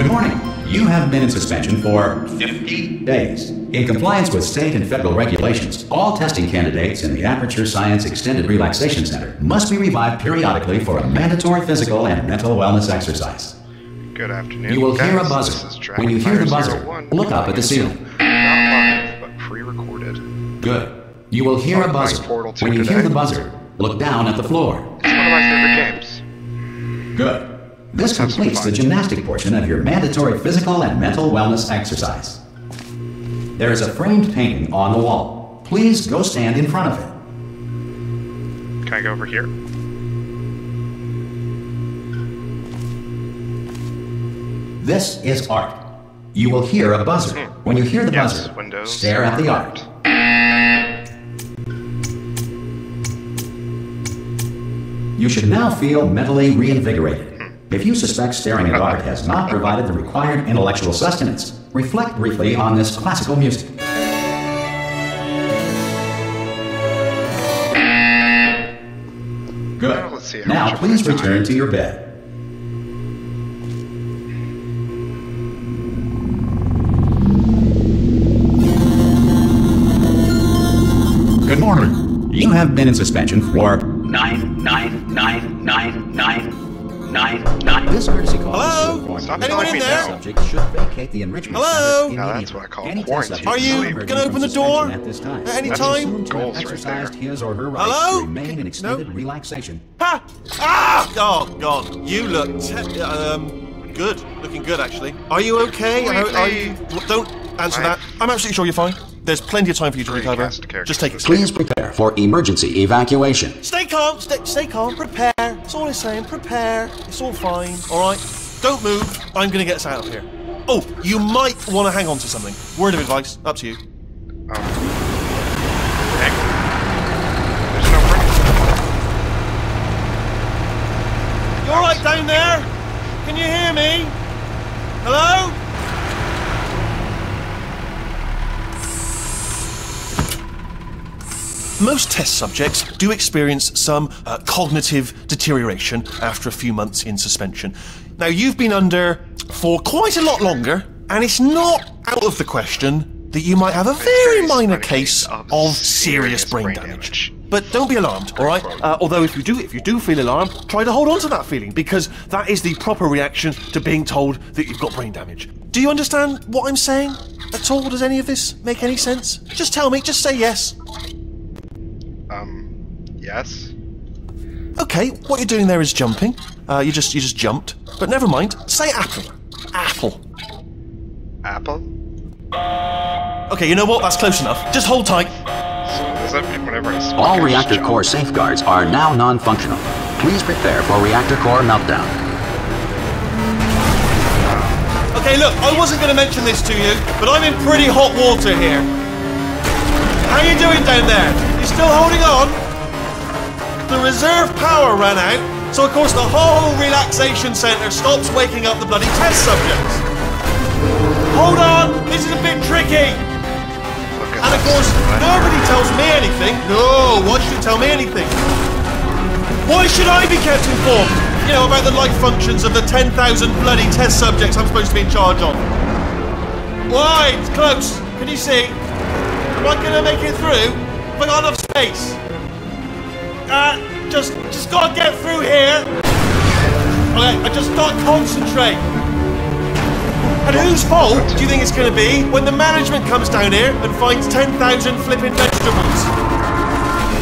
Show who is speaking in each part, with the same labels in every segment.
Speaker 1: Good morning. You have been in suspension for 50 days. In compliance with state and federal regulations, all testing candidates in the Aperture Science Extended Relaxation Center must be revived periodically for a mandatory physical and mental wellness exercise.
Speaker 2: Good afternoon.
Speaker 1: You will hear a buzzer. When you hear the buzzer, look up at the ceiling.
Speaker 2: Not live, but pre-recorded.
Speaker 1: Good. You will hear a buzzer. When you hear the buzzer, look down at the floor.
Speaker 2: It's one of my favorite games.
Speaker 1: Good. This completes the gymnastic portion of your mandatory physical and mental wellness exercise. There is a framed painting on the wall. Please go stand in front of it.
Speaker 2: Can I go over here?
Speaker 1: This is art. You will hear a buzzer. When you hear the buzzer, stare at the art. You should now feel mentally reinvigorated. If you suspect staring at art has not provided the required intellectual sustenance, reflect briefly on this classical music. Good. Now please return to your bed. Good morning. You have been in suspension for 99999. This courtesy call.
Speaker 3: Hello? Anyone in there?
Speaker 1: Subject should vacate the enrichment.
Speaker 3: Hello?
Speaker 2: No, that's what I call
Speaker 1: quarantine.
Speaker 3: Are you gonna open the door at any time?
Speaker 2: Goals right there.
Speaker 1: His or her rights
Speaker 3: Hello?
Speaker 1: to remain in extended relaxation.
Speaker 3: Ha! Ah! Oh God, you look good. Looking good, actually. Are you okay? Are you? Don't answer that. I'm absolutely sure you're fine. There's plenty of time for you to recover. Just take it.
Speaker 1: Please prepare for emergency evacuation.
Speaker 3: Stay calm. Stay calm. Prepare. That's all I'm saying. Prepare. It's all fine. All right. Don't move. I'm gonna get us out of here. Oh, you might want to hang on to something. Word of advice. Up to you.
Speaker 2: Heck. There's no break.
Speaker 3: You all right down there? Can you hear me? Hello? Most test subjects do experience some cognitive deterioration after a few months in suspension. Now, you've been under for quite a lot longer, and it's not out of the question that you might have a very minor case of serious brain damage. But don't be alarmed, all right? Although if you do feel alarmed, try to hold on to that feeling, because that is the proper reaction to being told that you've got brain damage. Do you understand what I'm saying at all? Does any of this make any sense? Just tell me, just say yes.
Speaker 2: Yes.
Speaker 3: Okay, what you're doing there is jumping. You just jumped. But never mind. Say apple. Apple.
Speaker 2: Apple?
Speaker 3: Okay, you know what? That's close enough. Just hold tight.
Speaker 2: So does that mean whenever I smoke,
Speaker 1: All reactor core safeguards are now non-functional. Please prepare for reactor core meltdown.
Speaker 3: Okay, look, I wasn't going to mention this to you, but I'm in pretty hot water here. How you doing down there? You still holding on? The reserve power ran out, so of course the whole relaxation centre stops waking up the bloody test subjects. Hold on, this is a bit tricky. And of course, nobody tells me anything. No, why should you tell me anything? Why should I be kept informed? You know, about the life functions of the 10,000 bloody test subjects I'm supposed to be in charge of. Why? It's close. Can you see? Am I gonna make it through? Have I got enough space? Just gotta get through here. Okay, I just gotta concentrate. And whose fault do you think it's gonna be when the management comes down here and finds 10,000 flipping vegetables?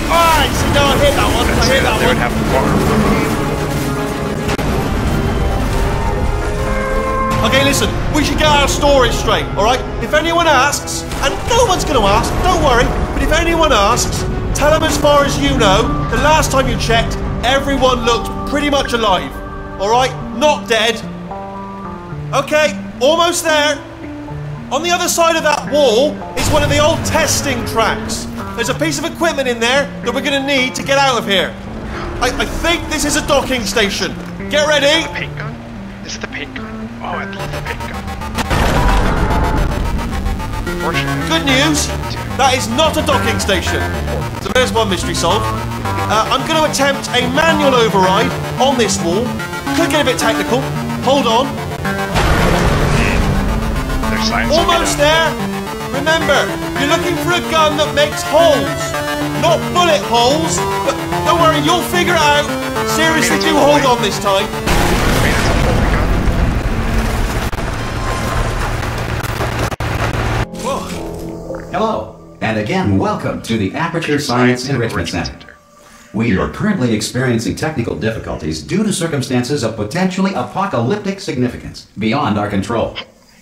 Speaker 3: Alright, so no, I hit that one. I hit that
Speaker 2: they
Speaker 3: one.
Speaker 2: would have the farm.
Speaker 3: Okay, listen, we should get our stories straight, alright? If anyone asks, and no one's gonna ask, don't worry, but if anyone asks, tell them as far as you know, the last time you checked, everyone looked pretty much alive. Alright? Not dead. Okay, almost there. On the other side of that wall is one of the old testing tracks. There's a piece of equipment in there that we're gonna need to get out of here. I think this is a docking station. Get ready.
Speaker 2: The paint gun? Is it the paint gun? Oh, I'd love the paint gun.
Speaker 3: Good news, that is not a docking station. So there's one mystery solved. I'm going to attempt a manual override on this wall. Could get a bit technical. Hold on.
Speaker 2: There's science.
Speaker 3: Almost there! Remember, you're looking for a gun that makes holes. Not bullet holes, but don't worry, you'll figure it out. Seriously, do hold on this time. Whoa.
Speaker 1: Hello, and again, welcome to the Aperture Science Enrichment Center. We are currently experiencing technical difficulties due to circumstances of potentially apocalyptic significance beyond our control.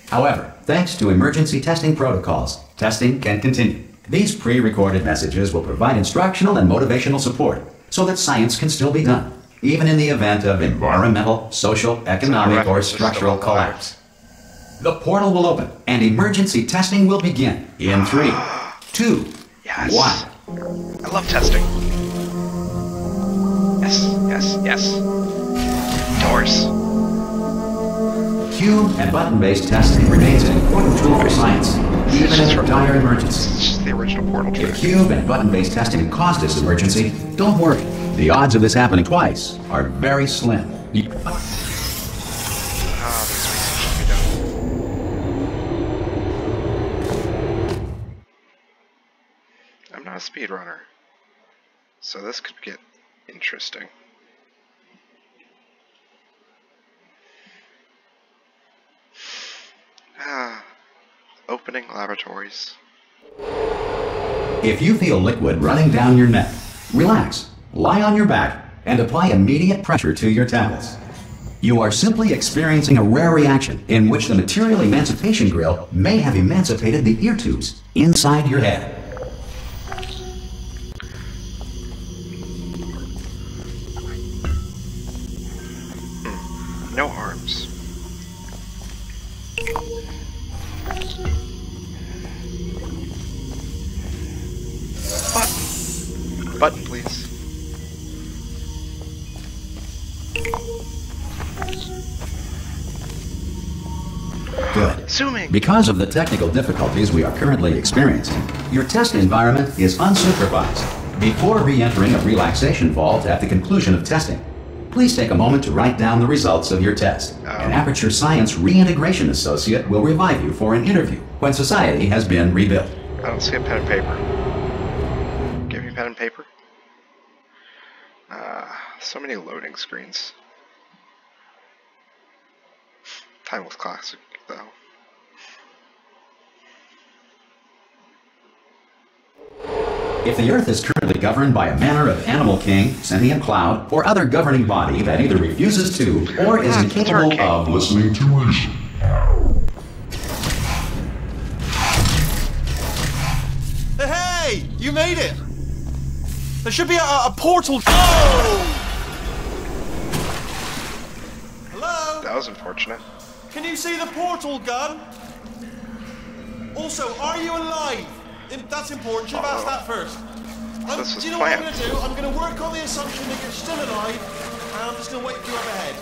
Speaker 1: However, thanks to emergency testing protocols, testing can continue. These pre-recorded messages will provide instructional and motivational support so that science can still be done, even in the event of environmental, social, economic, or structural collapse. The portal will open, and emergency testing will begin in 3, 2,
Speaker 2: Yes.
Speaker 1: 1.
Speaker 2: I love testing. Yes. Doors.
Speaker 1: Cube and button-based testing remains an important tool for science, even in a dire emergency.
Speaker 2: It's just the original Portal to
Speaker 1: If
Speaker 2: it.
Speaker 1: cube and button-based testing caused this emergency, don't worry. The odds of this happening twice are very slim.
Speaker 2: There's research to be done. I'm not a speedrunner, so this could get interesting. Opening laboratories.
Speaker 1: If you feel liquid running down your neck, relax, lie on your back, and apply immediate pressure to your temples. You are simply experiencing a rare reaction in which the material emancipation grill may have emancipated the ear tubes inside your head.
Speaker 2: No arms. Button, please.
Speaker 1: Good.
Speaker 2: Zooming.
Speaker 1: Because of the technical difficulties we are currently experiencing, your test environment is unsupervised. Before re-entering a relaxation vault at the conclusion of testing, please take a moment to write down the results of your test. An Aperture Science Reintegration Associate will revive you for an interview when society has been rebuilt.
Speaker 2: I don't see a pen and paper. Give me pen and paper. So many loading screens. Timeless classic, though.
Speaker 1: If the Earth is currently governed by a manner of animal king, sentient cloud, or other governing body that either refuses to or is incapable of listening to reason,
Speaker 3: Hey! You made it! There should be a portal. Oh! Hello?
Speaker 2: That was unfortunate.
Speaker 3: Can you see the portal gun? Also, are you alive? That's important. Should have asked that first.
Speaker 2: This is
Speaker 3: Do you know what I'm
Speaker 2: planned.
Speaker 3: going to do? I'm going to work on the assumption that you're still alive, and I'm just going to wait for you up ahead.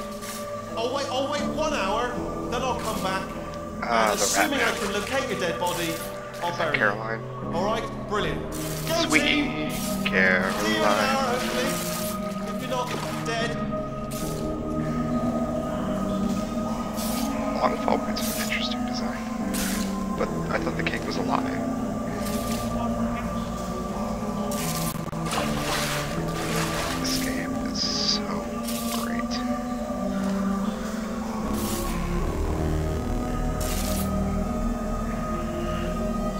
Speaker 3: I'll wait 1 hour, then I'll come back. And
Speaker 2: the
Speaker 3: assuming I
Speaker 2: rat
Speaker 3: can locate your dead body, I'll bury
Speaker 2: Caroline.
Speaker 3: you. All right, brilliant. Go
Speaker 2: Sweet
Speaker 3: team. See you in an
Speaker 2: Caroline.
Speaker 3: hour, hopefully. If you're not dead.
Speaker 2: Long fall points an interesting design. But I thought the cake was alive. This game is so great.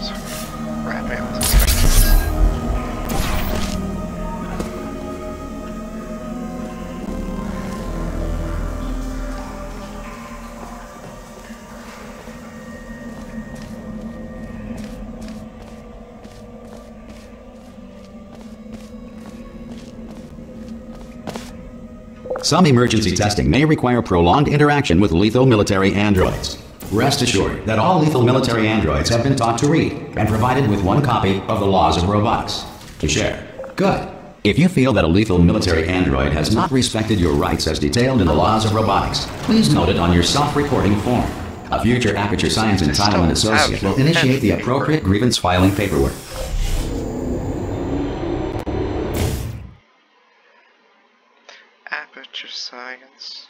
Speaker 2: So, rat man was expecting.
Speaker 1: some emergency testing may require prolonged interaction with lethal military androids. Rest assured that all lethal military androids have been taught to read and provided with 1 copy of the Laws of Robotics to share. Good. If you feel that a lethal military android has not respected your rights as detailed in the Laws of Robotics, please note it on your self-reporting form. A future Aperture Science Entitlement Associate will initiate the appropriate grievance filing paperwork.
Speaker 2: Aperture Science.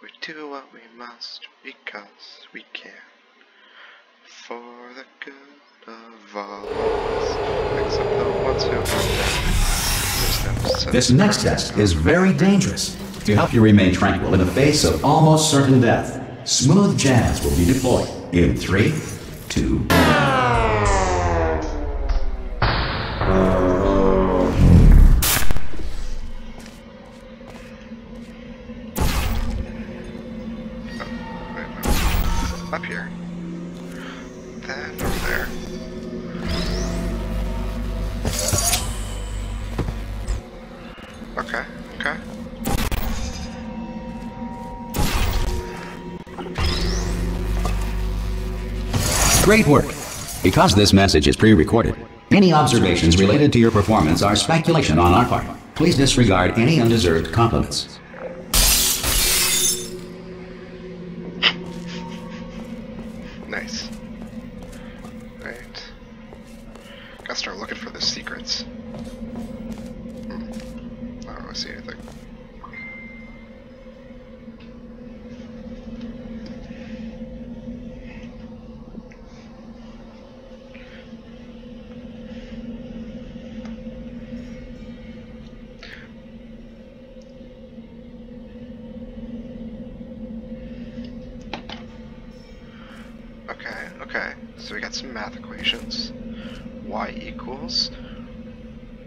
Speaker 2: We do what we must because we can. For the good of all of us, except the ones who are dead.
Speaker 1: This next test is very dangerous. To help you remain tranquil in the face of almost certain death, smooth jazz will be deployed in 3, 2,
Speaker 2: up here. Then over there. Okay, okay.
Speaker 1: Great work! Because this message is pre-recorded, any observations related to your performance are speculation on our part. Please disregard any undeserved compliments.
Speaker 2: Nice. Right. Gotta start looking for the secrets. I don't really see anything. Okay, so we got some math equations. Y equals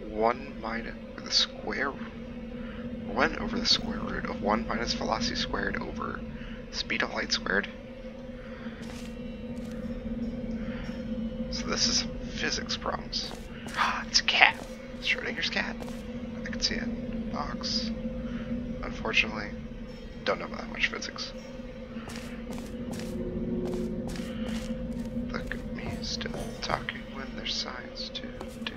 Speaker 2: 1 minus the square 1 over the square root of 1 minus velocity squared over speed of light squared. So this is physics problems. It's a cat. Schrodinger's cat. I can see it. Ox. Unfortunately, don't know that much physics. Look at me still talking when there's science to do.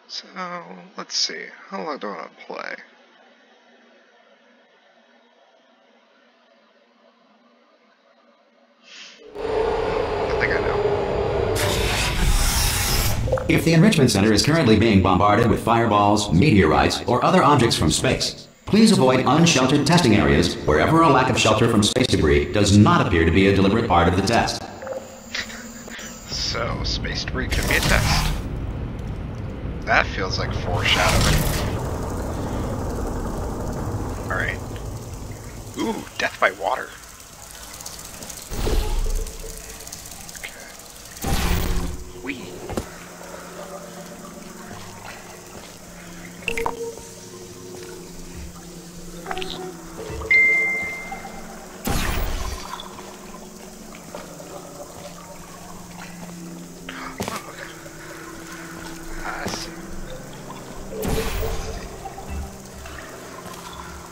Speaker 2: So, let's see. How long do I want to play? I think I know.
Speaker 1: If the Enrichment Center is currently being bombarded with fireballs, meteorites, or other objects from space, please avoid unsheltered testing areas wherever a lack of shelter from space debris does not appear to be a deliberate part of the test.
Speaker 2: So, space debris could be a test. That feels like foreshadowing. Alright. Ooh, death by water. Okay. Whee.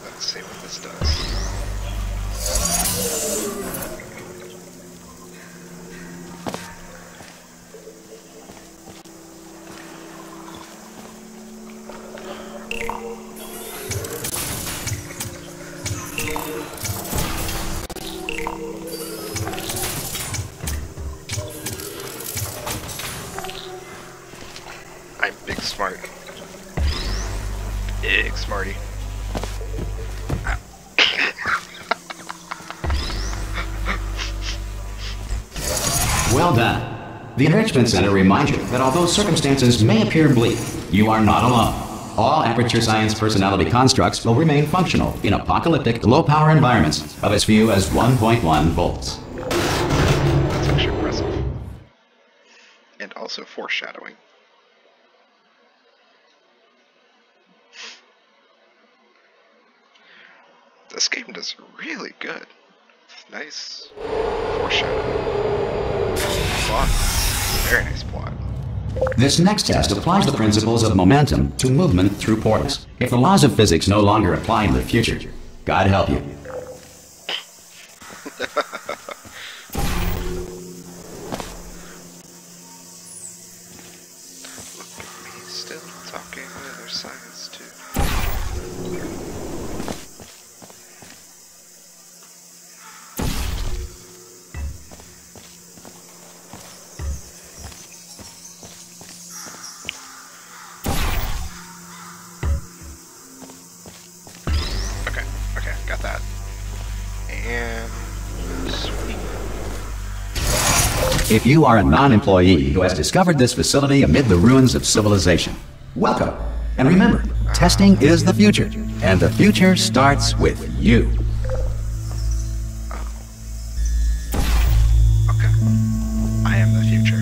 Speaker 2: Let's see what this does. I'm big smart. Big smarty.
Speaker 1: Well done. The Enrichment Center reminds you that although circumstances may appear bleak, you are not alone. All Aperture Science personality constructs will remain functional in apocalyptic, low-power environments of as few as 1.1 volts.
Speaker 2: That's actually impressive. And also foreshadowing. This game does really good. Nice foreshadowing. Plot. Very nice plot.
Speaker 1: This next test applies the principles of momentum to movement through portals. If the laws of physics no longer apply in the future, God help you.
Speaker 2: Look at me still talking with our science too.
Speaker 1: if you are a non-employee who has discovered this facility amid the ruins of civilization, welcome. And remember, testing is the future, and the future starts with you.
Speaker 2: Okay. I am the future.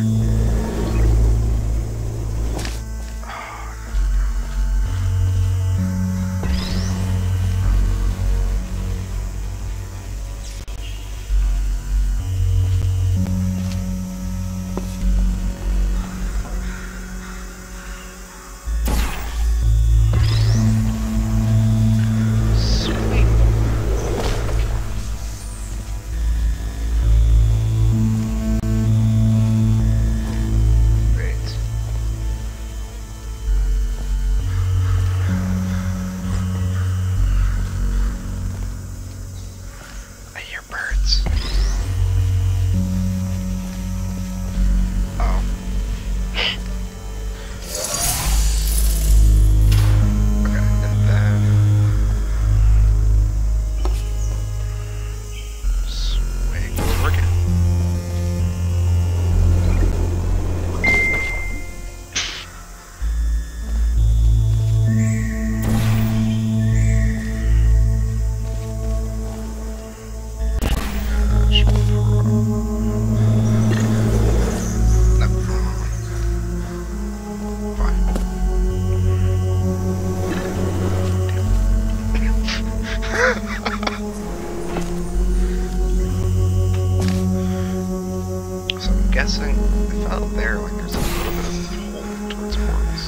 Speaker 2: Guessing if out there, like there's a little bit of hole towards portals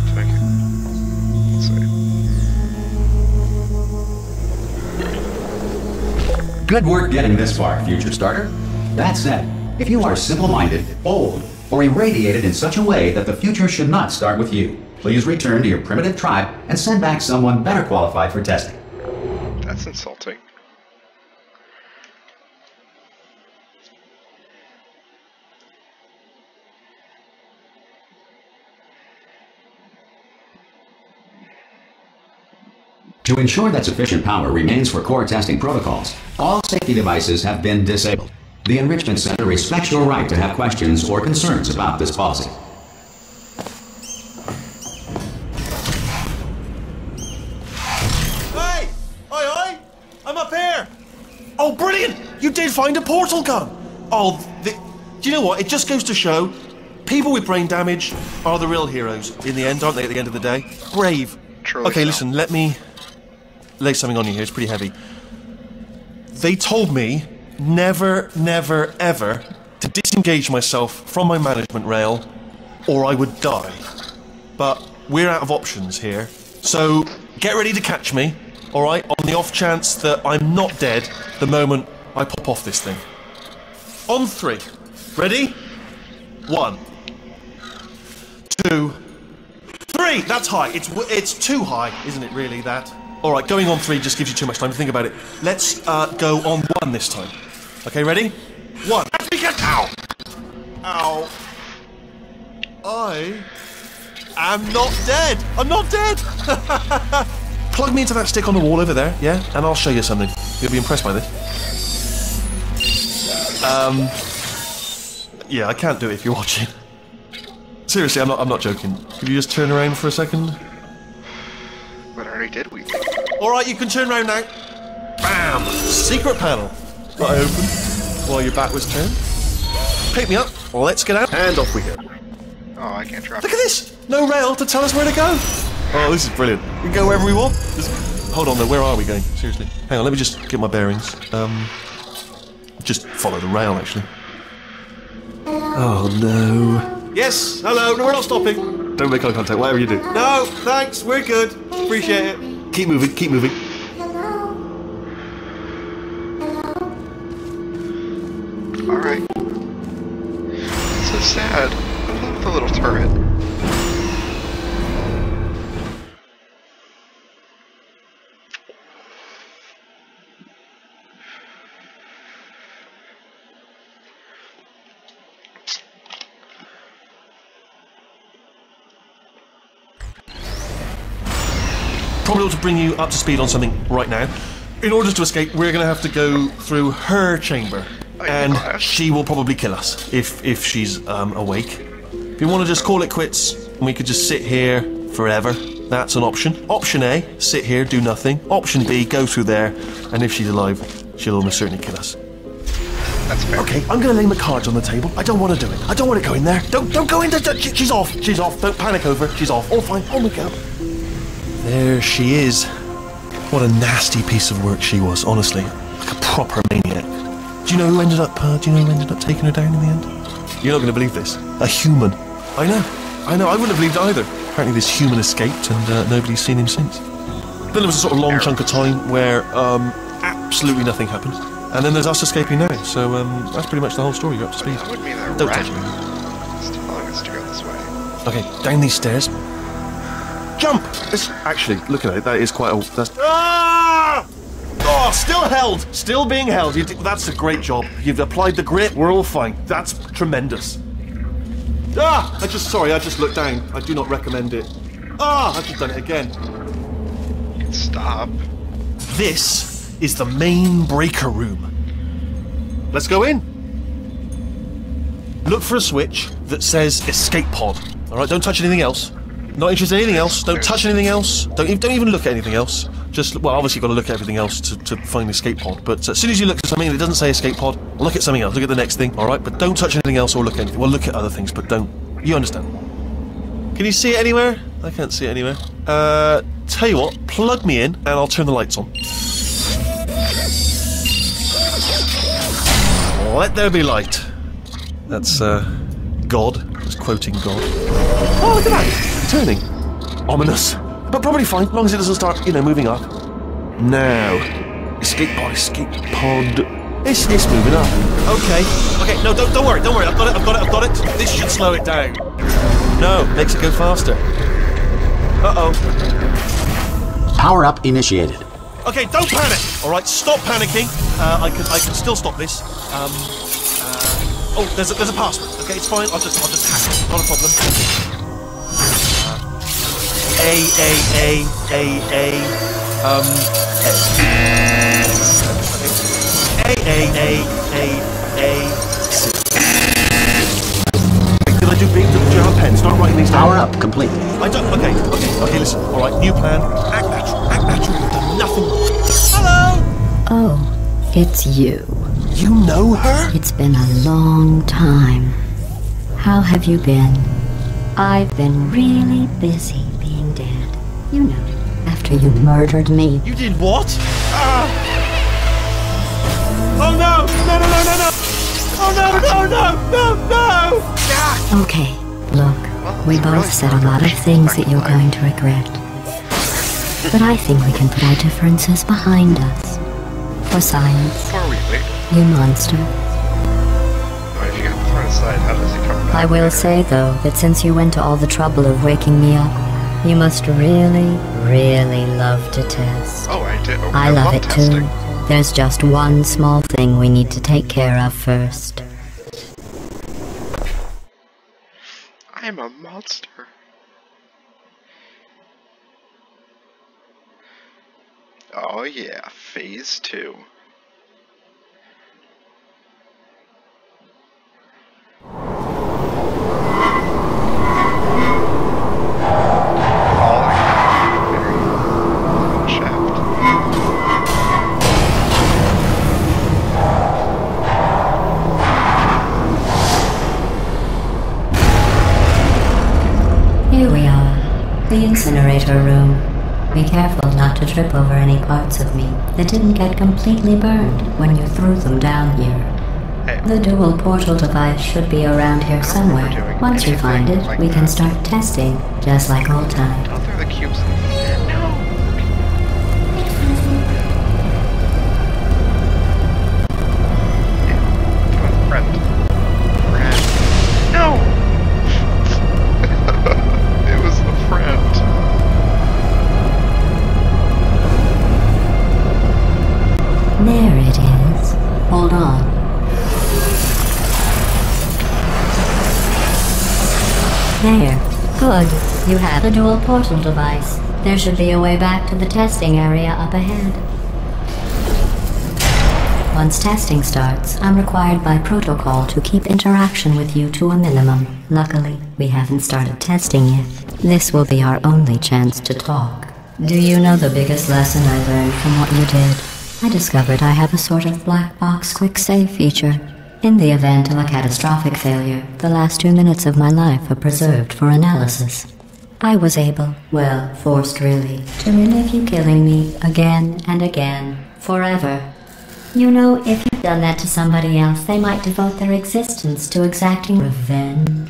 Speaker 2: to make it. Let's see.
Speaker 1: Good work getting this far, future starter. That said, if you are simple-minded, old, or irradiated in such a way that the future should not start with you, please return to your primitive tribe and send back someone better qualified for testing.
Speaker 2: That's insulting.
Speaker 1: To ensure that sufficient power remains for core testing protocols, all safety devices have been disabled. The Enrichment Center respects your right to have questions or concerns about this policy.
Speaker 3: Hey! Oi! I'm up here! Oh, brilliant! You did find a portal gun! Oh, do you know what? It just goes to show, people with brain damage are the real heroes in the end, aren't they, at the end of the day? Brave.
Speaker 2: Truly
Speaker 3: okay,
Speaker 2: so.
Speaker 3: listen, let me lay something on you here. It's pretty heavy. They told me never, never, ever to disengage myself from my management rail or I would die. But we're out of options here. So get ready to catch me, alright, on the off chance that I'm not dead the moment I pop off this thing. On 3. Ready? 1, 2, 3! That's high. It's too high, isn't it, really, that? Alright, going on 3 just gives you too much time to think about it. Let's go on 1 this time. Okay, ready? 1. Ow! Ow. I am not dead! I'm not dead! Plug me into that stick on the wall over there, yeah? And I'll show you something. You'll be impressed by this. Yeah, I can't do it if you're watching. Seriously, I'm not joking. Could you just turn around for a second?
Speaker 2: But already did we?
Speaker 3: Alright, you can turn around now. Bam! Secret panel. That I opened while your back was turned. Pick me up, let's get out, and off we go.
Speaker 2: Oh, I can't drop
Speaker 3: Look at this! No rail to tell us where to go! Oh, this is brilliant. We can go wherever we want. Hold on though, where are we going? Seriously. Hang on, let me just get my bearings. Just follow the rail, actually. Oh no. Yes, hello, no, we're not stopping. Don't make eye contact, whatever you do. No, thanks, we're good. Appreciate it. Keep moving, keep moving.
Speaker 2: Alright. So sad. I love the little turret.
Speaker 3: Probably ought to bring you up to speed on something right now. In order to escape, we're going to have to go through her chamber. and she will probably kill us if she's awake. If you want to just call it quits, and we could just sit here forever, that's an option. Option A, sit here, do nothing. Option B, go through there, and if she's alive, she'll almost certainly kill us.
Speaker 2: That's fair.
Speaker 3: Okay, I'm gonna lay my cards on the table. I don't want to do it. I don't want to go in there. Don't go in there. She's off. She's off. Don't panic over her. She's off. All fine. On we go. There she is. What a nasty piece of work she was, honestly. Like a proper maniac. Do you know who ended up taking her down in the end? You're not going to believe this. A human. I know. I wouldn't have believed either. Apparently this human escaped and nobody's seen him since. Then there was a sort of long chunk of time where absolutely nothing happened. And then there's us escaping now. So that's pretty much the whole story. You're up to speed.
Speaker 2: That would mean that
Speaker 3: Don't touch me.
Speaker 2: It's telling us to go this way.
Speaker 3: Okay, down these stairs. Jump! Actually, look at it. That is quite a... That's... Ah! Oh, still held. Still being held. That's a great job. You've applied the grit. We're all fine. That's tremendous. Ah! I just looked down. I do not recommend it. Ah! I've just done it again.
Speaker 2: Stop.
Speaker 3: This is the main breaker room. Let's go in. Look for a switch that says escape pod. Alright, don't touch anything else. Not interested in anything else. Don't touch anything else. Don't even look at anything else. Just, well, obviously you've got to look at everything else to find the escape pod. But as soon as you look at something that doesn't say escape pod, look at something else. Look at the next thing, alright? But don't touch anything else or look at anything. Well, look at other things, but don't. You understand? Can you see it anywhere? I can't see it anywhere. Tell you what, plug me in and I'll turn the lights on. Let there be light. That's, God. Just quoting God. Oh, look at that! Turning. Ominous. But probably fine, as long as it doesn't start, moving up. Now. Escape pod. It's moving up. Okay, no, don't worry. I've got it. This should slow it down. No, makes it go faster. Uh-oh.
Speaker 1: Power up initiated.
Speaker 3: Okay, don't panic. All right, stop panicking. I can still stop this. Oh, there's a password. Okay, it's fine. I'll just hack it. Not a problem. Did I do big? Do you have a pen? Start writing these down.
Speaker 1: Power up complete.
Speaker 3: I don't. Okay. Listen. All right, new plan. Act natural. You've done nothing. Hello.
Speaker 4: Oh, it's you.
Speaker 3: You know her?
Speaker 4: It's been a long time. How have you been? I've been really busy being dead. You know, after you murdered me.
Speaker 3: You did what? Oh no! No!
Speaker 4: Okay, look, we both said a lot of things that you're going to regret. But I think we can put our differences behind us. For science. You monster.
Speaker 2: If you get thrown aside, how does he come back?
Speaker 4: I will say, though, that since you went to all the trouble of waking me up, you must really, really love to test.
Speaker 2: Oh, I did.
Speaker 4: I love it
Speaker 2: testing.
Speaker 4: too. There's just one small thing we need to take care of first.
Speaker 2: I'm a monster. Oh yeah, phase 2.
Speaker 4: Here we are, the incinerator room. Be careful not to trip over any parts of me that didn't get completely burned when you threw them down here. The dual portal device should be around here somewhere. Once you find it, we can start testing, just like old times.
Speaker 2: Don't throw the cubes in the air. No! Come on, friend. No! It was the friend.
Speaker 4: There it is. Hold on. There. Good. You have the dual portal device. There should be a way back to the testing area up ahead. Once testing starts, I'm required by protocol to keep interaction with you to a minimum. Luckily, we haven't started testing yet. This will be our only chance to talk. Do you know the biggest lesson I learned from what you did? I discovered I have a sort of black box quick save feature. In the event of a catastrophic failure, the last 2 minutes of my life are preserved for analysis. I was able, well, forced really, to relive you killing me again and again, forever. You know, if you'd done that to somebody else, they might devote their existence to exacting revenge.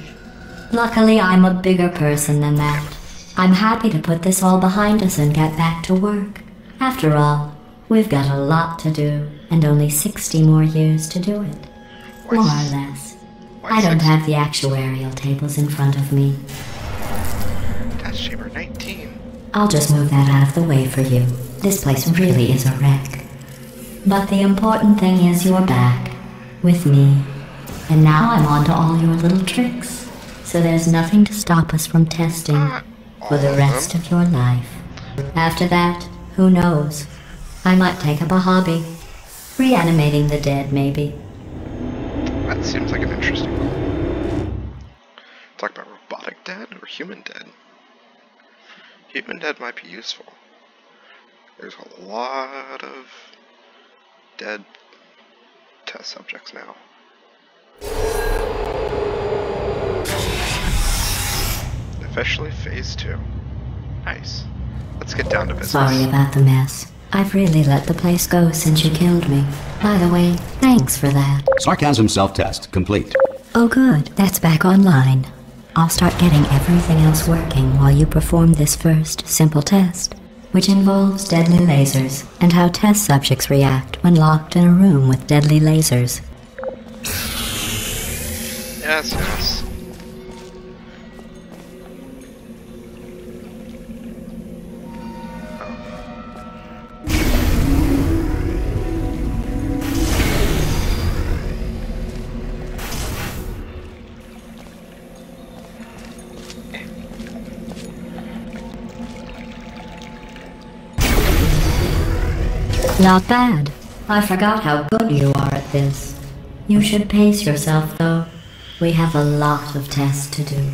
Speaker 4: Luckily, I'm a bigger person than that. I'm happy to put this all behind us and get back to work. After all, we've got a lot to do, and only 60 more years to do it. More or less. I don't have the actuarial tables in front of me.
Speaker 2: Test chamber 19.
Speaker 4: I'll just move that out of the way for you. This place really is a wreck. But the important thing is you're back. With me. And now I'm on to all your little tricks. So there's nothing to stop us from testing for the rest of your life. After that, who knows? I might take up a hobby. Reanimating the dead, maybe.
Speaker 2: That seems like an interesting goal. Talk about robotic dead or human dead? Human dead might be useful. There's a lot of dead test subjects now. Officially phase 2. Nice. Let's get down to business.
Speaker 4: Sorry about the mess. I've really let the place go since you killed me. By the way, thanks for that.
Speaker 1: Sarcasm self-test complete.
Speaker 4: Oh good, that's back online. I'll start getting everything else working while you perform this first, simple test, which involves deadly lasers and how test subjects react when locked in a room with deadly lasers.
Speaker 2: Yes, yes.
Speaker 4: Not bad. I forgot how good you are at this. You should pace yourself, though. We have a lot of tests to do.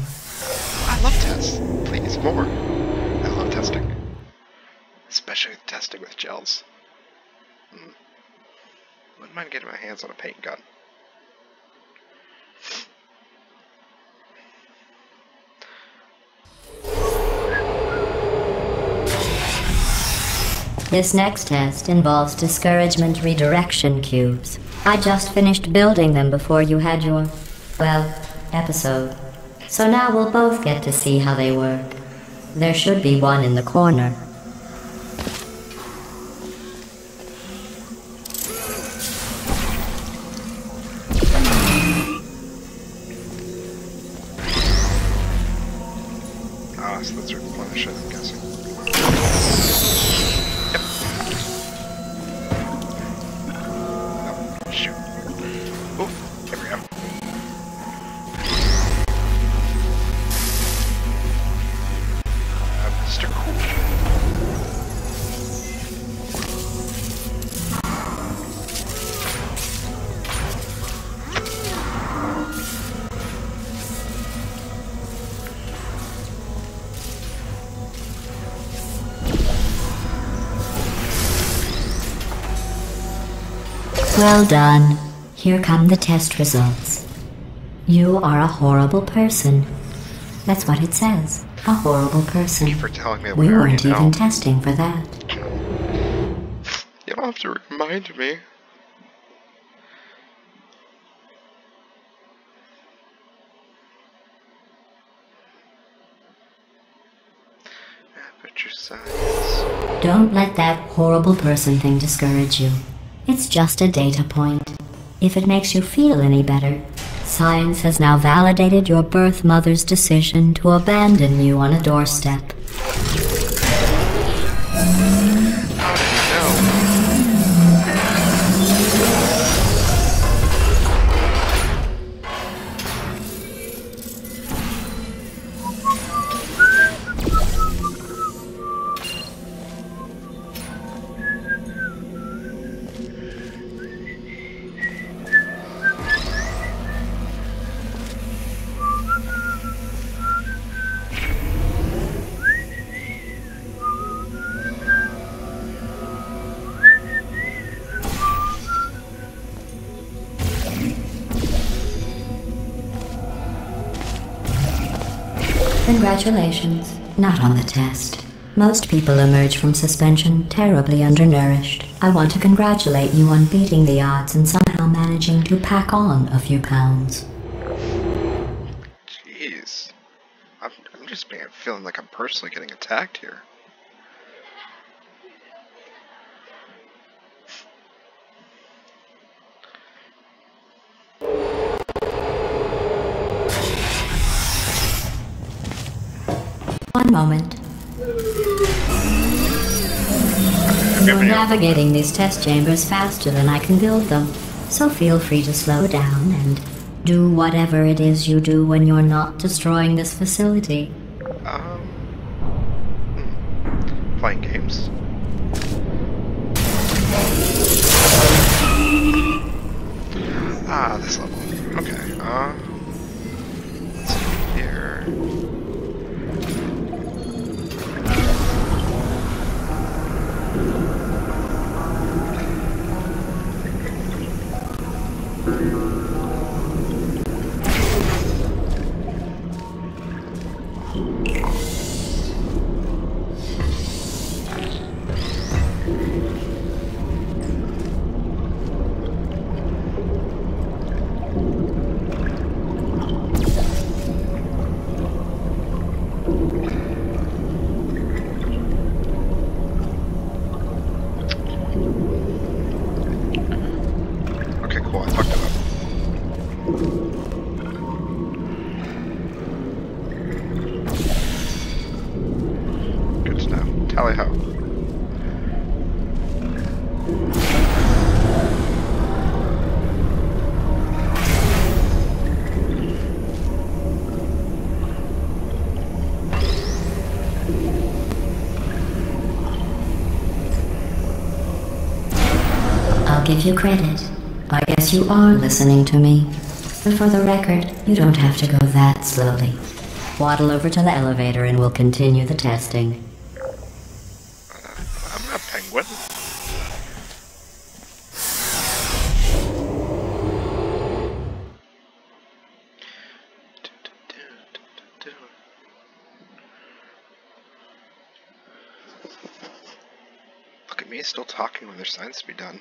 Speaker 2: I love tests. Please, more. I love testing. Especially testing with gels. Wouldn't mind getting my hands on a paint gun.
Speaker 4: This next test involves discouragement redirection cubes. I just finished building them before you had your, well, episode. So now we'll both get to see how they work. There should be one in the corner.
Speaker 2: Ah, so let's replenish it, I'm guessing. Shoot. Oof, there we go. Mr. Cool.
Speaker 4: Well done. Here come the test results. You are a horrible person. That's what it says. A horrible person.
Speaker 2: Thank you for telling me that
Speaker 4: We
Speaker 2: we already
Speaker 4: weren't
Speaker 2: know.
Speaker 4: even testing for that.
Speaker 2: You don't have to remind me. Aperture size.
Speaker 4: Don't let that horrible person thing discourage you. It's just a data point. If it makes you feel any better, science has now validated your birth mother's decision to abandon you on a doorstep.
Speaker 2: How did you know?
Speaker 4: Congratulations. Not on the test. Most people emerge from suspension terribly undernourished. I want to congratulate you on beating the odds and somehow managing to pack on a few pounds.
Speaker 2: Jeez. I'm just feeling like I'm personally getting attacked here.
Speaker 4: One moment. You're navigating these test chambers faster than I can build them, so feel free to slow down and do whatever it is you do when you're not destroying this facility.
Speaker 2: Playing games. This level. Okay, let's see here. Okay, cool, I fucked it up. Good to know. Tally ho.
Speaker 4: I'll give you credit. I guess you are listening to me. But for the record, you don't have to go that slowly. Waddle over to the elevator and we'll continue the testing.
Speaker 2: I'm a penguin. Look at me still talking when there's science to be done.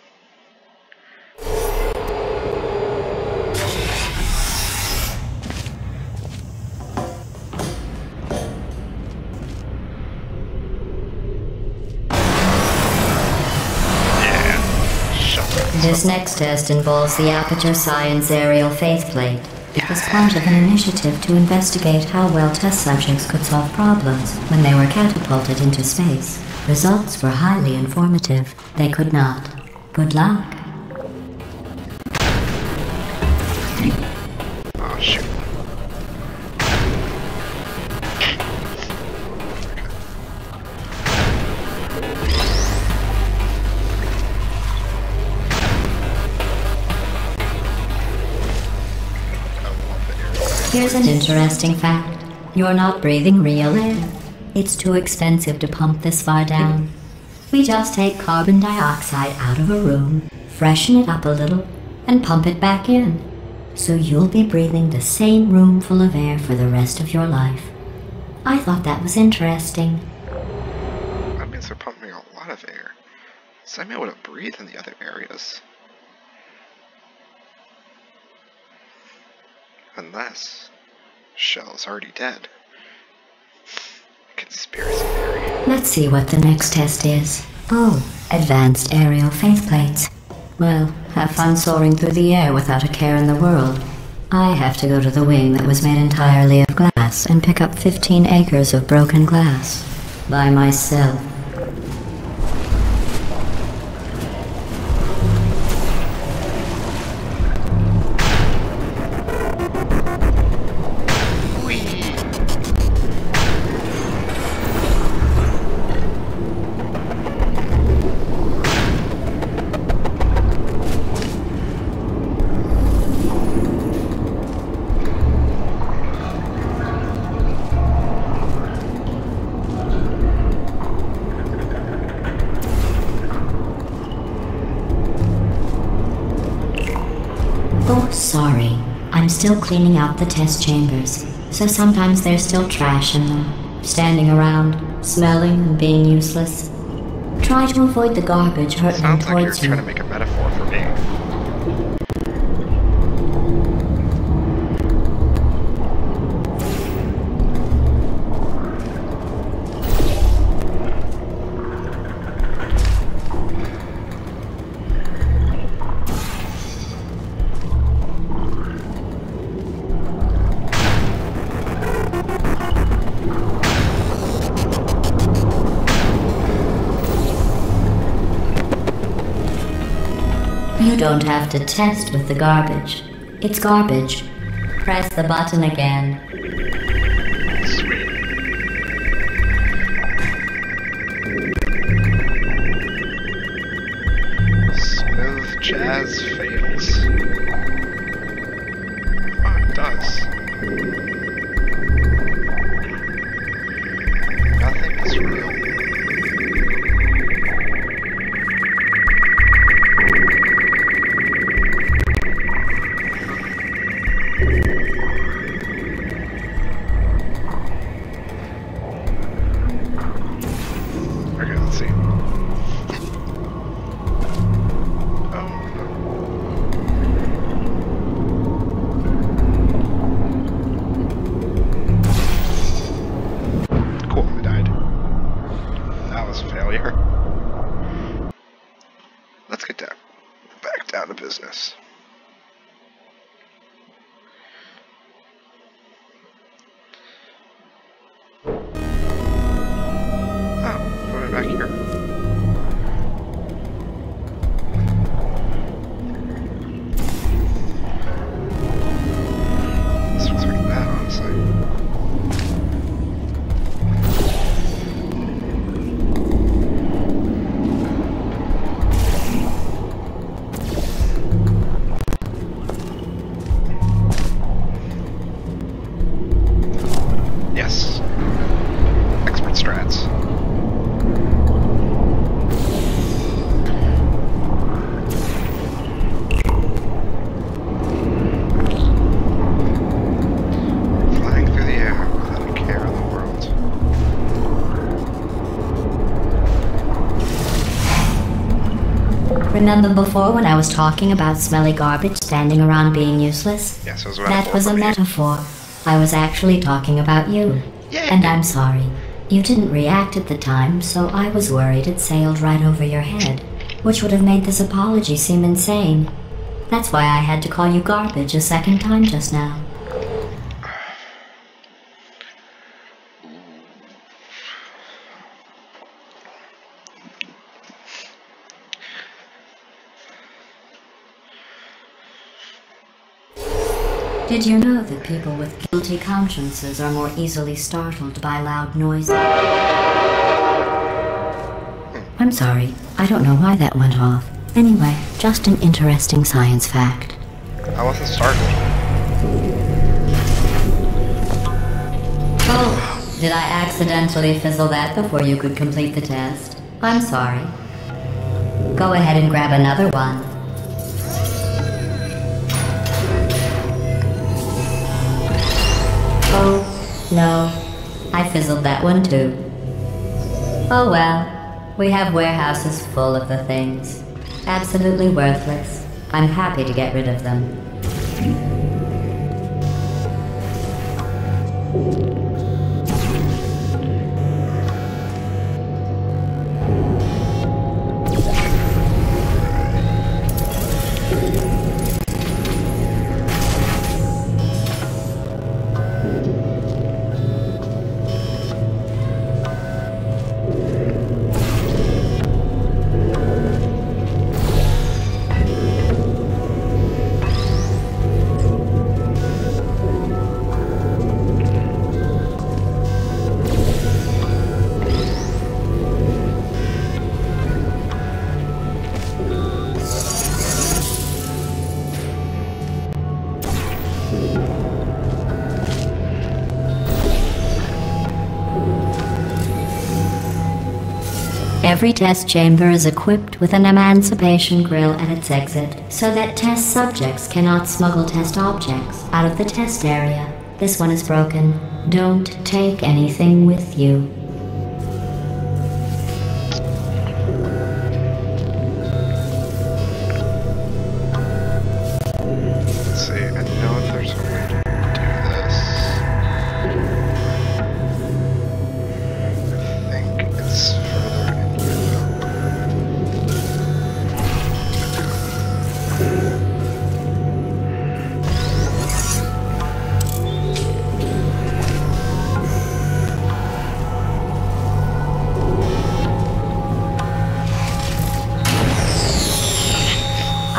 Speaker 4: This next test involves the Aperture Science Aerial Faith Plate. It was part of an initiative to investigate how well test subjects could solve problems when they were catapulted into space. Results were highly informative. They could not. Good luck.
Speaker 2: Oh, shoot.
Speaker 4: Here's an interesting fact. You're not breathing real air. It's too expensive to pump this far down. We just take carbon dioxide out of a room, freshen it up a little, and pump it back in. So you'll be breathing the same room full of air for the rest of your life. I thought that was interesting.
Speaker 2: That means they're pumping a lot of air. So I may be able to breathe in the other areas. Unless Shell's already dead. Conspiracy theory.
Speaker 4: Let's see what the next test is. Oh, advanced aerial faith plates. Well, have fun soaring through the air without a care in the world. I have to go to the wing that was made entirely of glass and pick up 15 acres of broken glass. By myself. Oh, sorry. I'm still cleaning out the test chambers. so sometimes there's still trash in them, standing around, smelling and being useless. Try to avoid the garbage hurtling
Speaker 2: Sounds like you're
Speaker 4: towards you.
Speaker 2: trying to make a metaphor for me.
Speaker 4: You don't have to test with the garbage. It's garbage. Press the button again.
Speaker 2: Sweet. Smooth jazz fails. Oh, it does. Nothing is real. Okay, let's see. Oh, cool, I died. That was a failure. Let's get down. Back down to business. Oh, put it back here. This looks like that, honestly. Yes. Expert strats. Flying through the air without a care in the world.
Speaker 4: Remember before when I was talking about smelly garbage standing around being useless?
Speaker 2: Yes, it was a
Speaker 4: That
Speaker 2: metaphor
Speaker 4: was
Speaker 2: for
Speaker 4: a
Speaker 2: me.
Speaker 4: metaphor. I was actually talking about you.
Speaker 2: Yay.
Speaker 4: And I'm sorry. You didn't react at the time, so I was worried it sailed right over your head, which would have made this apology seem insane. That's why I had to call you garbage a second time just now. Did you know that people with guilty consciences are more easily startled by loud noises? I'm sorry. I don't know why that went off. Anyway, just an interesting science fact.
Speaker 2: I wasn't startled.
Speaker 4: Oh, did I accidentally fizzle that before you could complete the test? I'm sorry. Go ahead and grab another one. Oh, no. I fizzled that one too. Oh well. We have warehouses full of the things. Absolutely worthless. I'm happy to get rid of them. Every test chamber is equipped with an emancipation grill at its exit, so that test subjects cannot smuggle test objects out of the test area. This one is broken. Don't take anything with you.
Speaker 2: Let's see, I know there's a way to do this. I think it's further in Europe.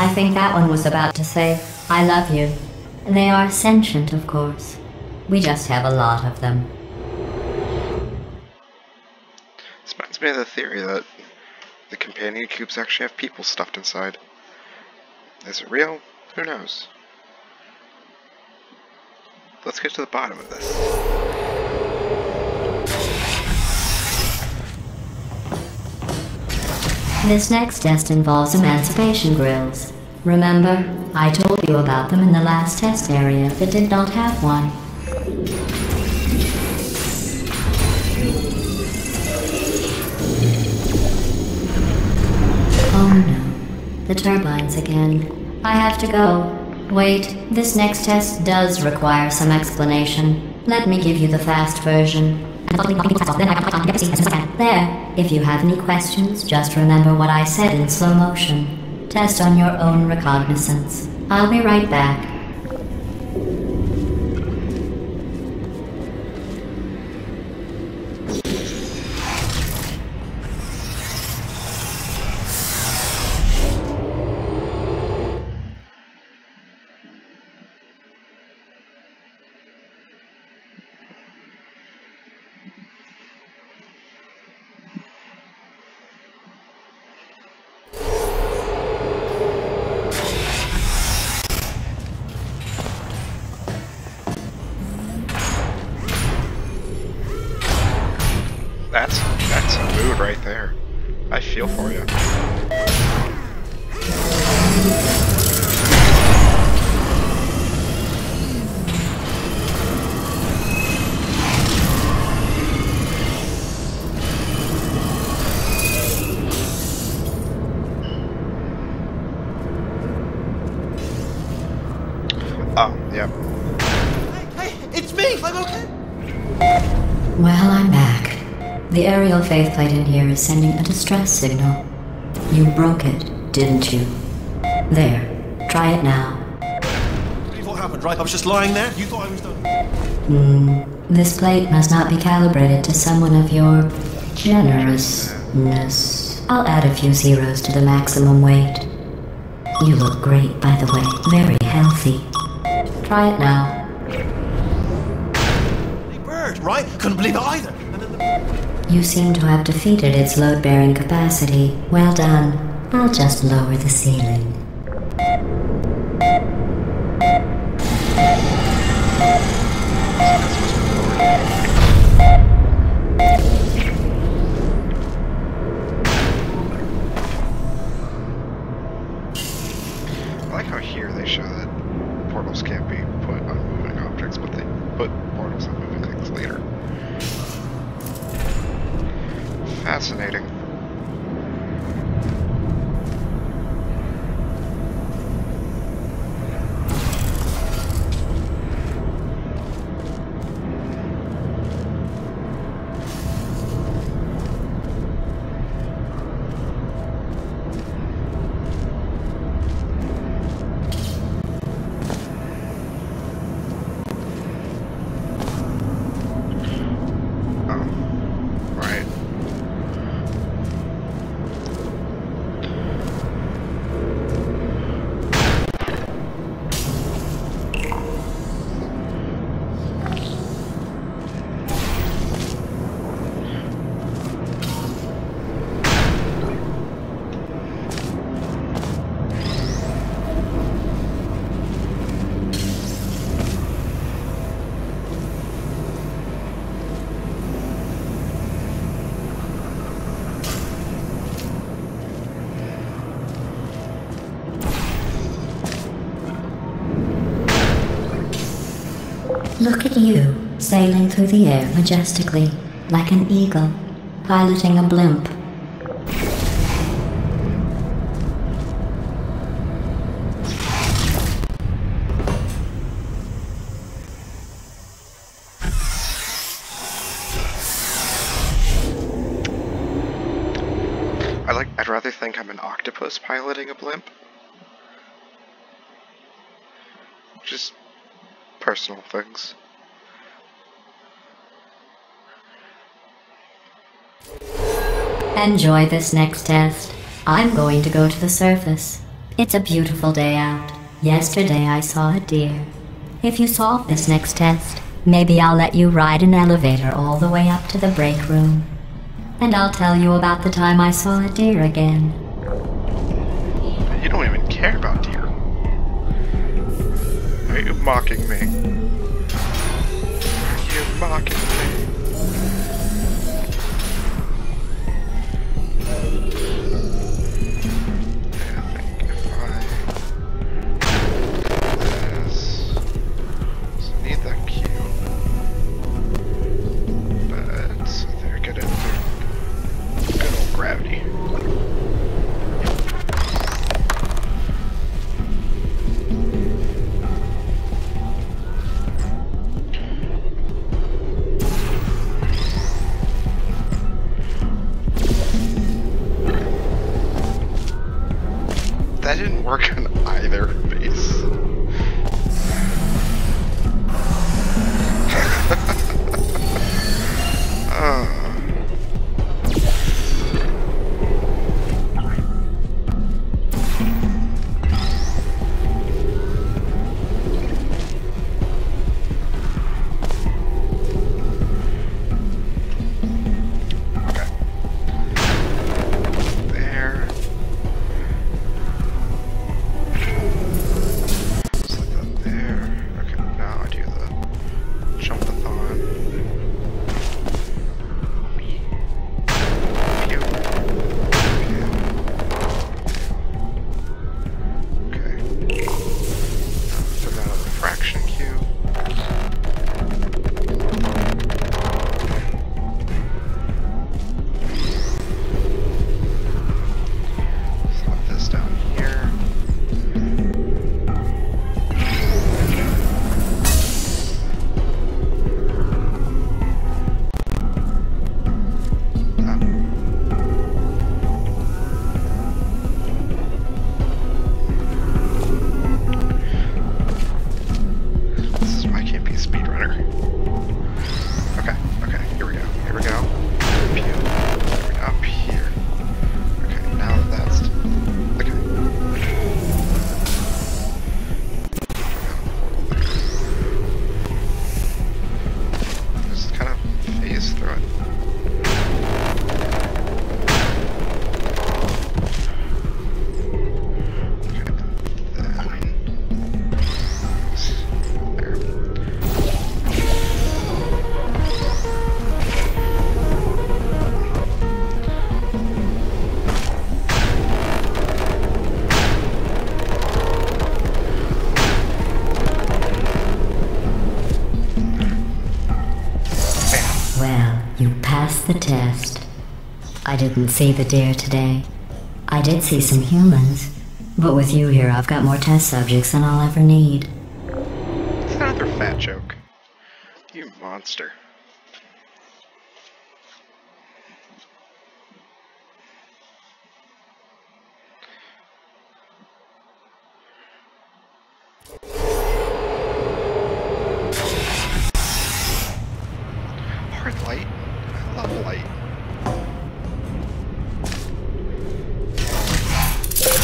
Speaker 4: I think that one was about to say, I love you. They are sentient, of course. We just have a lot of them.
Speaker 2: This reminds me of the theory that the companion cubes actually have people stuffed inside. Is it real? Who knows? Let's get to the bottom of this.
Speaker 4: This next test involves emancipation grills. Remember, I told you about them in the last test area that did not have one. Oh no, the turbines again. I have to go. Wait, this next test does require some explanation. Let me give you the fast version. There, if you have any questions, just remember what I said in slow motion. Test on your own recognizance. I'll be right back.
Speaker 2: That's a mood right there. I feel for you. Oh, yep.
Speaker 3: Hey, it's me! I'm okay!
Speaker 4: Well, I'm back. The aerial faceplate in here is sending a distress signal. You broke it, didn't you? There. Try it now.
Speaker 3: Believe what happened, right? I was just lying there. You thought I was done.
Speaker 4: This plate must not be calibrated to someone of your generousness. I'll add a few zeros to the maximum weight. You look great, by the way. Very healthy. Try it now.
Speaker 3: Hey, bird, right? Couldn't believe it either. And then
Speaker 4: You seem to have defeated its load-bearing capacity. Well done. I'll just lower the ceiling.
Speaker 2: I like how here they show that portals can't be put on moving objects, but they put portals on moving things later. Fascinating.
Speaker 4: Look at you, sailing through the air majestically, like an eagle, piloting a blimp.
Speaker 2: I'd rather think I'm an octopus piloting a blimp. Just personal things.
Speaker 4: Enjoy this next test. I'm going to go to the surface. It's a beautiful day out. Yesterday I saw a deer. If you solve this next test, maybe I'll let you ride an elevator all the way up to the break room. And I'll tell you about the time I saw a deer again.
Speaker 2: You don't even care about deer. Are you mocking me? Are you mocking me? I think if I need that cube. But they're good at good old gravity. That didn't work on either base.
Speaker 4: The test. I didn't see the deer today. I did see some humans, but with you here I've got more test subjects than I'll ever need.
Speaker 2: It's another fat joke. You monster. Hard light. I love light.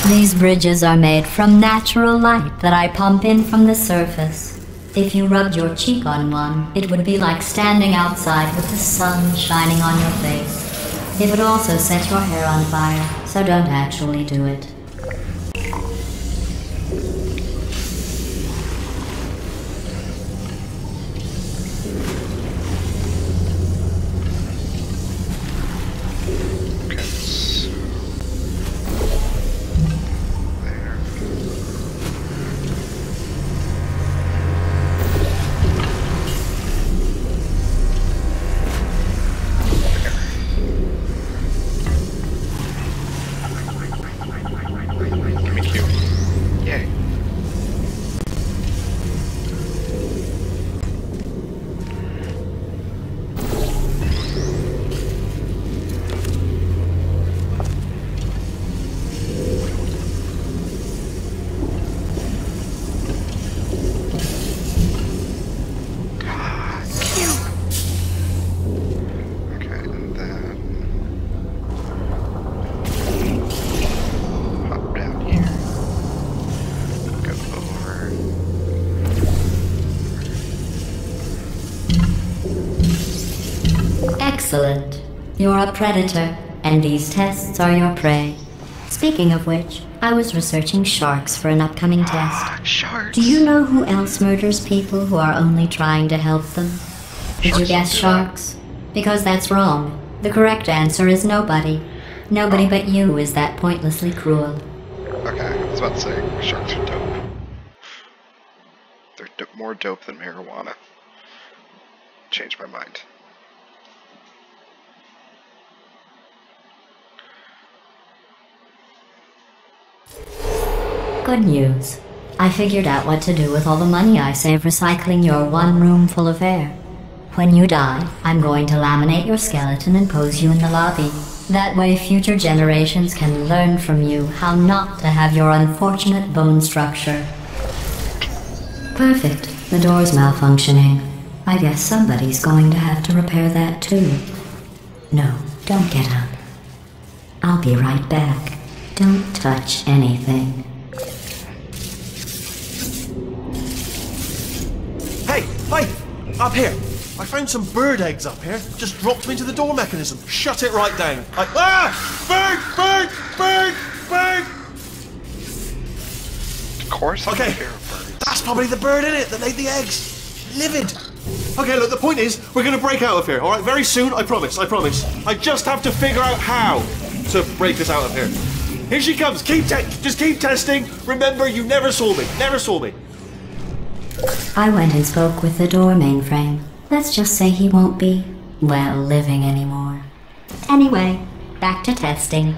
Speaker 4: These bridges are made from natural light that I pump in from the surface. If you rubbed your cheek on one, it would be like standing outside with the sun shining on your face. It would also set your hair on fire, so don't actually do it. Excellent. You're a predator, and these tests are your prey. Speaking of which, I was researching sharks for an upcoming test.
Speaker 2: Sharks.
Speaker 4: Do you know who else murders people who are only trying to help them? Did you guess sharks? Because that's wrong. The correct answer is nobody. Nobody but you is that pointlessly cruel.
Speaker 2: Okay, I was about to say, sharks are dope. They're more dope than marijuana. Changed my mind.
Speaker 4: Good news. I figured out what to do with all the money I save recycling your one room full of air. When you die, I'm going to laminate your skeleton and pose you in the lobby. That way future generations can learn from you how not to have your unfortunate bone structure. Perfect. The door's malfunctioning. I guess somebody's going to have to repair that too. No, don't get up. I'll be right back. Don't touch anything.
Speaker 3: Hey, up here. I found some bird eggs up here. Just dropped them into the door mechanism. Shut it right down. Bird!
Speaker 2: Of course.
Speaker 3: Okay, that's probably the bird in it that laid the eggs. Livid. Okay, look, the point is, we're gonna break out of here, alright? Very soon, I promise. I just have to figure out how to break us out of here. Here she comes. Just keep testing. Remember, you never saw me.
Speaker 4: I went and spoke with the door mainframe. Let's just say he won't be, well, living anymore. Anyway, back to testing.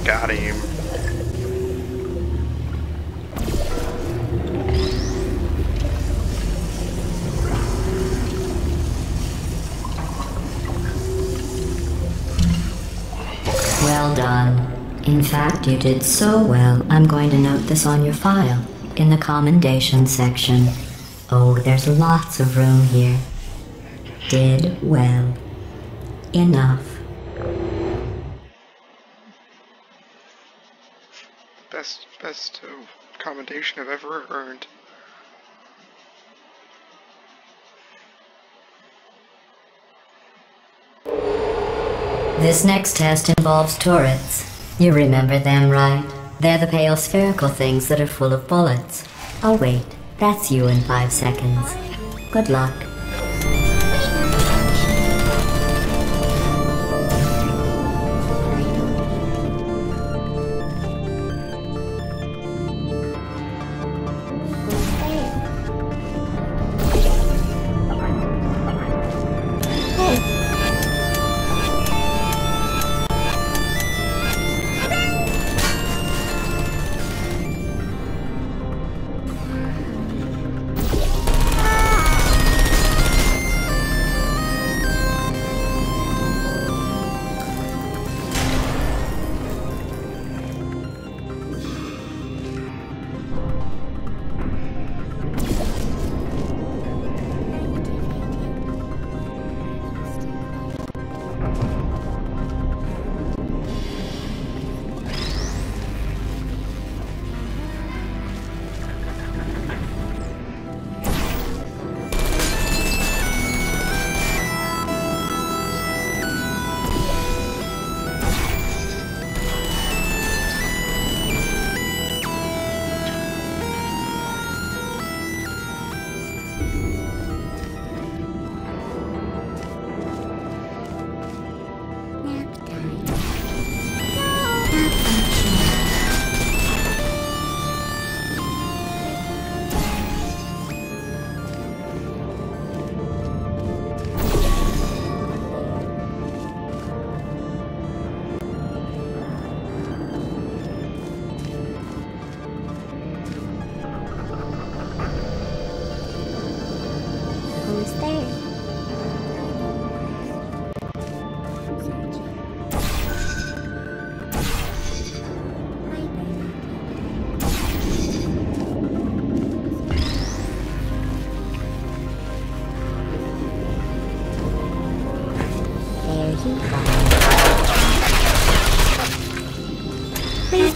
Speaker 2: Got him.
Speaker 4: Well done. In fact, you did so well, I'm going to note this on your file, in the commendation section. Oh, there's lots of room here. Did well. Enough.
Speaker 2: Best commendation I've ever earned.
Speaker 4: This next test involves turrets. You remember them, right? They're the pale spherical things that are full of bullets. Oh wait, that's you in 5 seconds. Good luck.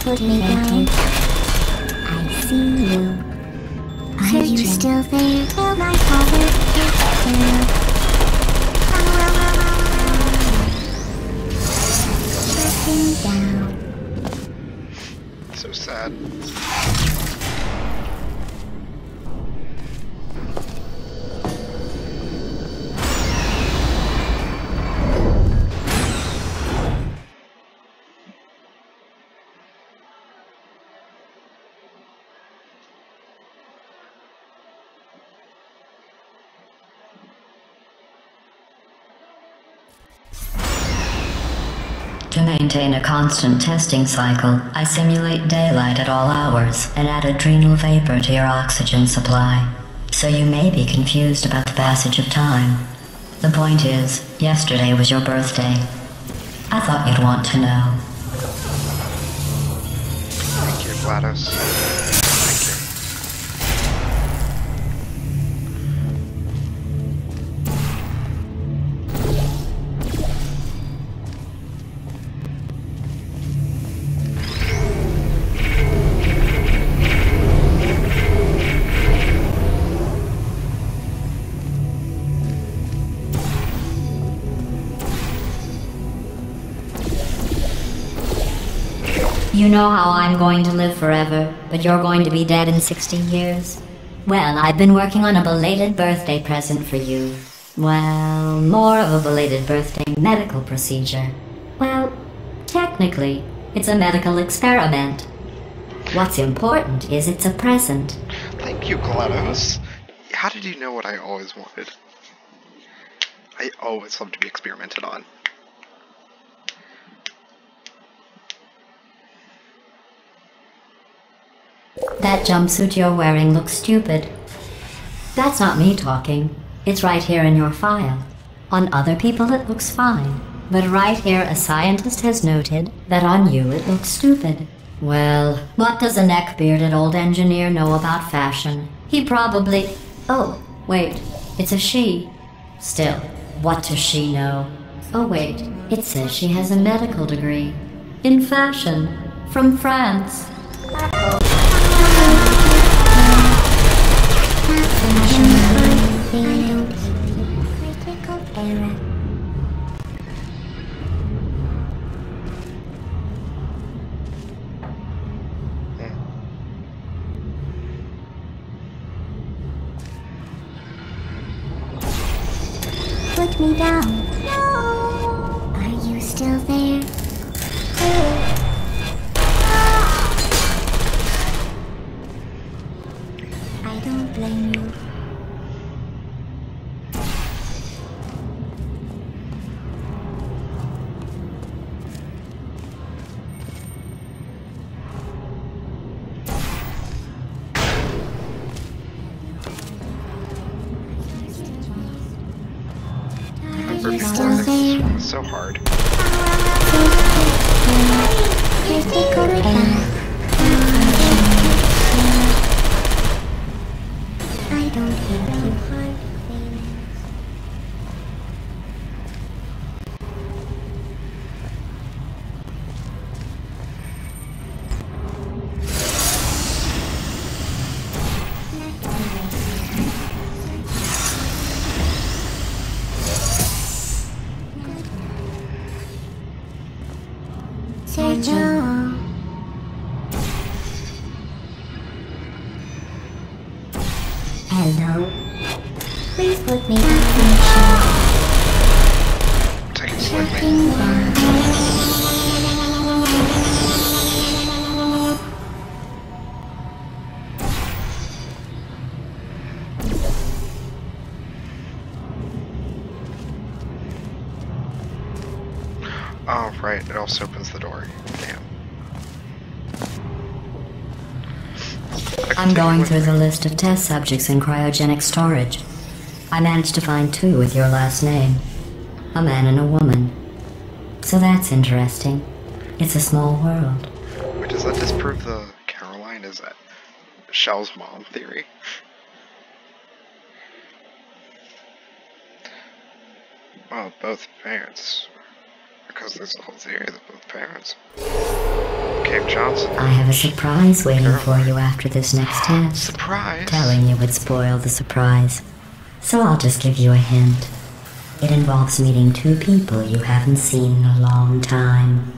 Speaker 5: put me down. I see you. Are you still there? Well, my father is there. Put me down.
Speaker 2: So sad.
Speaker 4: To maintain a constant testing cycle, I simulate daylight at all hours and add adrenal vapor to your oxygen supply. So you may be confused about the passage of time. The point is, yesterday was your birthday. I thought you'd want to know.
Speaker 2: Thank you, GLaDOS. Thank you.
Speaker 4: You know how I'm going to live forever, but you're going to be dead in 60 years? Well, I've been working on a belated birthday present for you. Well, more of a belated birthday medical procedure. Well, technically, it's a medical experiment. What's important is it's a present.
Speaker 2: Thank you, GLaDOS. How did you know what I always wanted? I always love to be experimented on.
Speaker 4: That jumpsuit you're wearing looks stupid. That's not me talking. It's right here in your file. On other people it looks fine. But right here a scientist has noted that on you it looks stupid. Well, what does a neck-bearded old engineer know about fashion? He probably... Oh, wait. It's a she. Still, what does she know? Oh wait, it says she has a medical degree. In fashion. From France.
Speaker 5: Critical error. Put me down. No. Are you still there? I don't blame you. Are you still there?
Speaker 2: It's so hard.
Speaker 5: Critical error. I don't hate you. Hard feelings. Sergio. Hello. Please put me in
Speaker 2: Take it slowly.
Speaker 5: Shutting down.
Speaker 2: Oh, right. It also opens the door. Damn.
Speaker 4: I'm going through the list of test subjects in cryogenic storage. I managed to find 2 with your last name. A man and a woman. So that's interesting. It's a small world.
Speaker 2: Wait, does that disprove the Caroline is that Shell's mom theory? Well, both parents. Because there's a whole theory that both parents. Okay, Cave Johnson.
Speaker 4: I have a surprise waiting for you after this next test.
Speaker 2: Surprise!
Speaker 4: Telling you would spoil the surprise. So I'll just give you a hint. It involves meeting two people you haven't seen in a long time.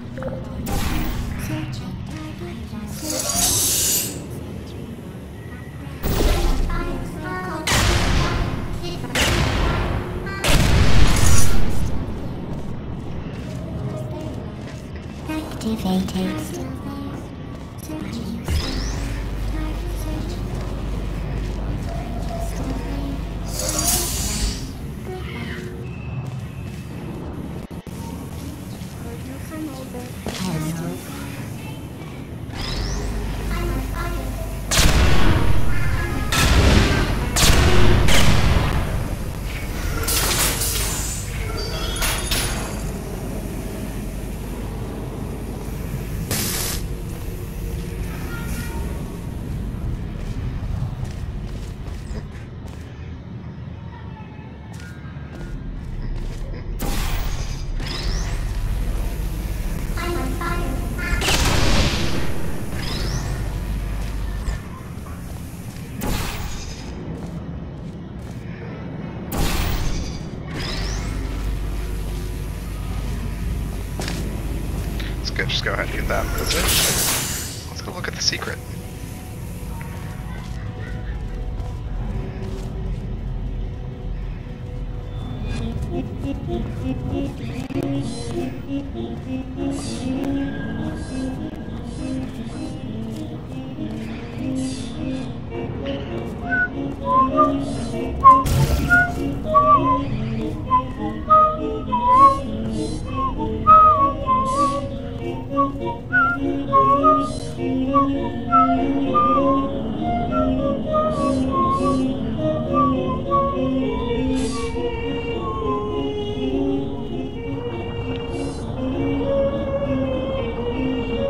Speaker 5: Activated.
Speaker 2: Just go ahead and get that position. Let's go look at the secret.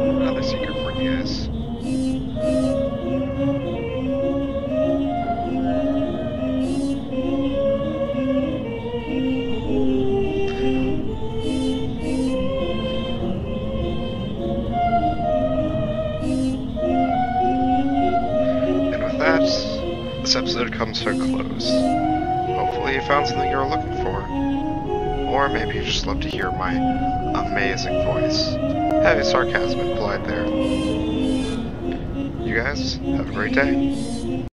Speaker 2: Another secret for you guys. This episode comes to a close. Hopefully you found something you were looking for. Or maybe you just love to hear my amazing voice. Heavy sarcasm implied there. You guys, have a great day.